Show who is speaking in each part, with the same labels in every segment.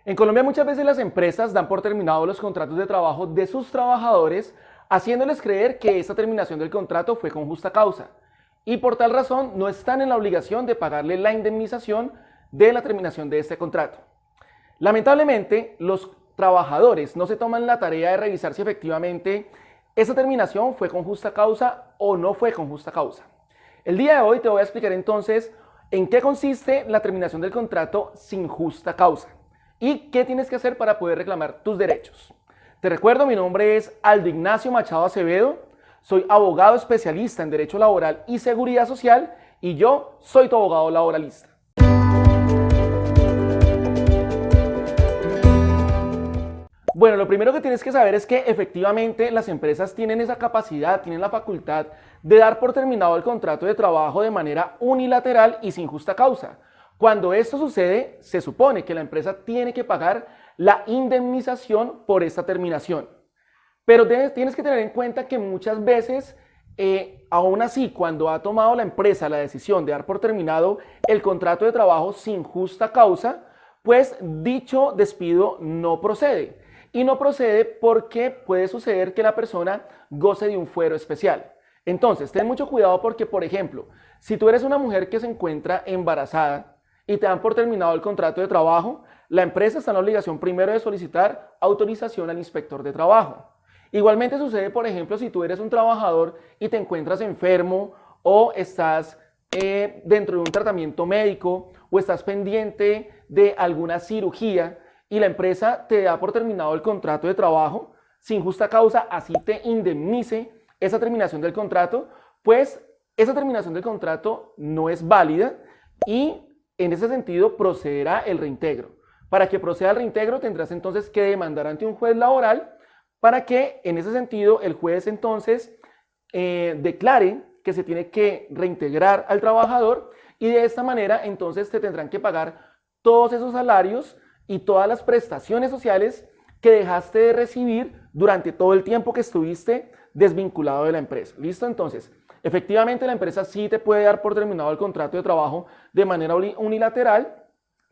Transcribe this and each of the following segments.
Speaker 1: En Colombia muchas veces las empresas dan por terminados los contratos de trabajo de sus trabajadores, haciéndoles creer que esa terminación del contrato fue con justa causa y por tal razón no están en la obligación de pagarle la indemnización de la terminación de este contrato. Lamentablemente, los trabajadores no se toman la tarea de revisar si efectivamente esa terminación fue con justa causa o no fue con justa causa. El día de hoy te voy a explicar entonces en qué consiste la terminación del contrato sin justa causa y qué tienes que hacer para poder reclamar tus derechos. Te recuerdo, mi nombre es Aldo Ignacio Machado Acevedo, soy abogado especialista en Derecho Laboral y Seguridad Social y yo soy tu abogado laboralista. Bueno, lo primero que tienes que saber es que efectivamente las empresas tienen esa capacidad, tienen la facultad de dar por terminado el contrato de trabajo de manera unilateral y sin justa causa. Cuando esto sucede, se supone que la empresa tiene que pagar la indemnización por esta terminación. Pero tienes que tener en cuenta que muchas veces, aún así, cuando ha tomado la empresa la decisión de dar por terminado el contrato de trabajo sin justa causa, pues dicho despido no procede. Y no procede porque puede suceder que la persona goce de un fuero especial. Entonces, ten mucho cuidado porque, por ejemplo, si tú eres una mujer que se encuentra embarazada y te dan por terminado el contrato de trabajo, la empresa está en la obligación primero de solicitar autorización al inspector de trabajo. Igualmente sucede, por ejemplo, si tú eres un trabajador y te encuentras enfermo o estás dentro de un tratamiento médico o estás pendiente de alguna cirugía, y la empresa te da por terminado el contrato de trabajo sin justa causa, así te indemnice esa terminación del contrato, pues esa terminación del contrato no es válida y en ese sentido procederá el reintegro. Para que proceda el reintegro tendrás entonces que demandar ante un juez laboral para que en ese sentido el juez entonces declare que se tiene que reintegrar al trabajador y de esta manera entonces te tendrán que pagar todos esos salarios y todas las prestaciones sociales que dejaste de recibir durante todo el tiempo que estuviste desvinculado de la empresa. ¿Listo? Entonces, efectivamente la empresa sí te puede dar por terminado el contrato de trabajo de manera unilateral,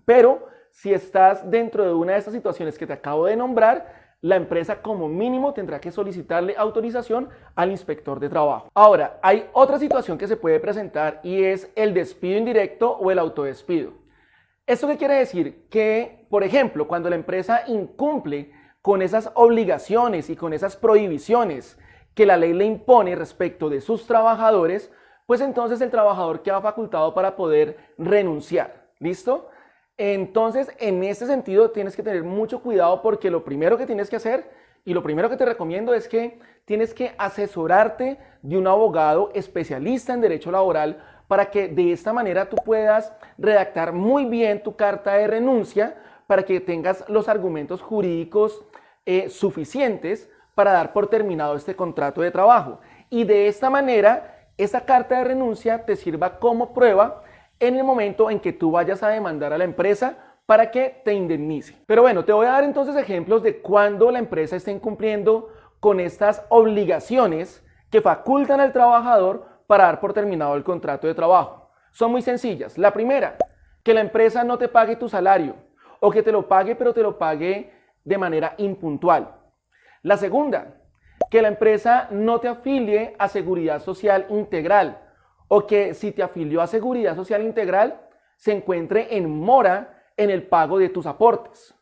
Speaker 1: pero si estás dentro de una de estas situaciones que te acabo de nombrar, la empresa como mínimo tendrá que solicitarle autorización al inspector de trabajo. Ahora, hay otra situación que se puede presentar y es el despido indirecto o el autodespido. ¿Esto qué quiere decir? Que, por ejemplo, cuando la empresa incumple con esas obligaciones y con esas prohibiciones que la ley le impone respecto de sus trabajadores, pues entonces el trabajador queda facultado para poder renunciar. ¿Listo? Entonces, en este sentido tienes que tener mucho cuidado porque lo primero que tienes que hacer y lo primero que te recomiendo es que tienes que asesorarte de un abogado especialista en derecho laboral para que de esta manera tú puedas redactar muy bien tu carta de renuncia para que tengas los argumentos jurídicos suficientes para dar por terminado este contrato de trabajo. Y de esta manera, esa carta de renuncia te sirva como prueba en el momento en que tú vayas a demandar a la empresa para que te indemnice. Pero bueno, te voy a dar entonces ejemplos de cuando la empresa está incumpliendo con estas obligaciones que facultan al trabajador para dar por terminado el contrato de trabajo. Son muy sencillas. La primera, que la empresa no te pague tu salario o que te lo pague, pero te lo pague de manera impuntual. La segunda, que la empresa no te afilie a Seguridad Social Integral o que si te afilió a Seguridad Social Integral se encuentre en mora en el pago de tus aportes.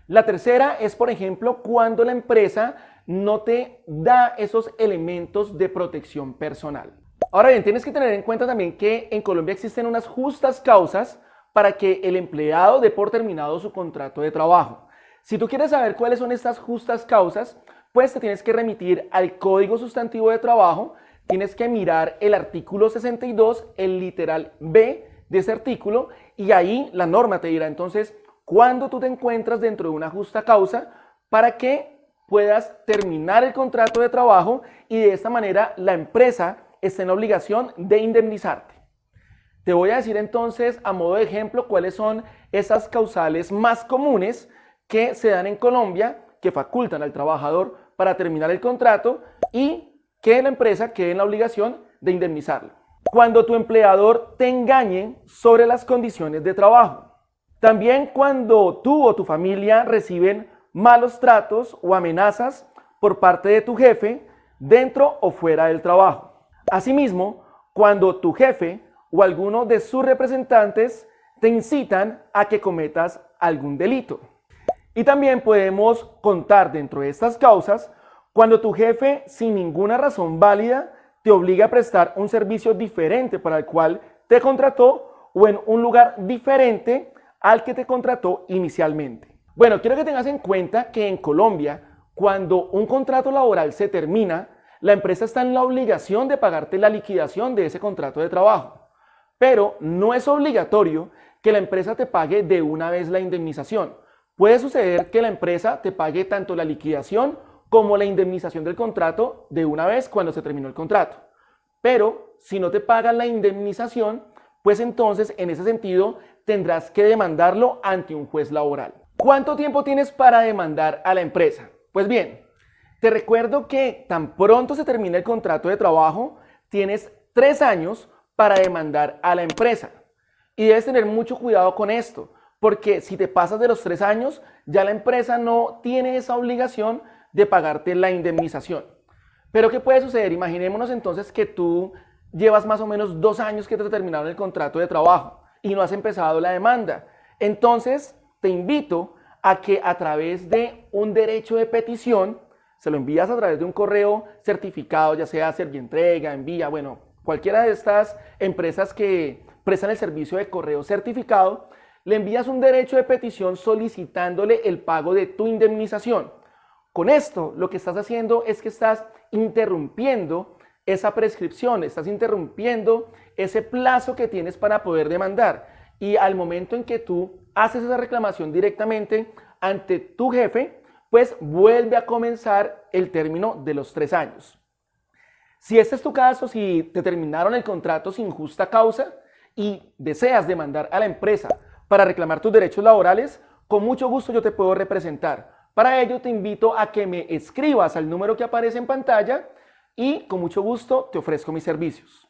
Speaker 1: La tercera es, por ejemplo, cuando la empresa no te da esos elementos de protección personal. Ahora bien, tienes que tener en cuenta también que en Colombia existen unas justas causas para que el empleado dé por terminado su contrato de trabajo. Si tú quieres saber cuáles son estas justas causas, pues te tienes que remitir al Código Sustantivo de Trabajo, tienes que mirar el artículo 62, el literal B de ese artículo, y ahí la norma te dirá entonces cuándo tú te encuentras dentro de una justa causa para que puedas terminar el contrato de trabajo y de esta manera la empresa está en la obligación de indemnizarte. Te voy a decir entonces a modo de ejemplo cuáles son esas causales más comunes que se dan en Colombia que facultan al trabajador para terminar el contrato y que la empresa quede en la obligación de indemnizarlo. Cuando tu empleador te engañe sobre las condiciones de trabajo. También cuando tú o tu familia reciben malos tratos o amenazas por parte de tu jefe dentro o fuera del trabajo. Asimismo, cuando tu jefe o alguno de sus representantes te incitan a que cometas algún delito. Y también podemos contar dentro de estas causas cuando tu jefe sin ninguna razón válida te obliga a prestar un servicio diferente para el cual te contrató o en un lugar diferente al que te contrató inicialmente. Bueno, quiero que tengas en cuenta que en Colombia, cuando un contrato laboral se termina, la empresa está en la obligación de pagarte la liquidación de ese contrato de trabajo. Pero no es obligatorio que la empresa te pague de una vez la indemnización. Puede suceder que la empresa te pague tanto la liquidación como la indemnización del contrato de una vez cuando se terminó el contrato. Pero si no te pagan la indemnización, pues entonces en ese sentido tendrás que demandarlo ante un juez laboral. ¿Cuánto tiempo tienes para demandar a la empresa? Pues bien, te recuerdo que tan pronto se termine el contrato de trabajo, tienes 3 años para demandar a la empresa. Y debes tener mucho cuidado con esto, porque si te pasas de los 3 años, ya la empresa no tiene esa obligación de pagarte la indemnización. Pero ¿qué puede suceder? Imaginémonos entonces que tú llevas más o menos 2 años que te terminaron el contrato de trabajo y no has empezado la demanda. Entonces, te invito a que a través de un derecho de petición, se lo envías a través de un correo certificado, ya sea Servientrega, Envía, bueno, cualquiera de estas empresas que prestan el servicio de correo certificado, le envías un derecho de petición solicitándole el pago de tu indemnización. Con esto, lo que estás haciendo es que estás interrumpiendo esa prescripción, estás interrumpiendo ese plazo que tienes para poder demandar. Y al momento en que tú haces esa reclamación directamente ante tu jefe, pues vuelve a comenzar el término de los 3 años. Si este es tu caso, si te terminaron el contrato sin justa causa y deseas demandar a la empresa para reclamar tus derechos laborales, con mucho gusto yo te puedo representar. Para ello te invito a que me escribas al número que aparece en pantalla y con mucho gusto te ofrezco mis servicios.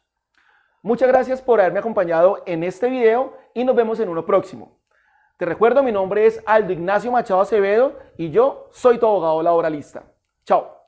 Speaker 1: Muchas gracias por haberme acompañado en este video y nos vemos en uno próximo. Te recuerdo, mi nombre es Aldo Ignacio Machado Acevedo y yo soy tu abogado laboralista. Chao.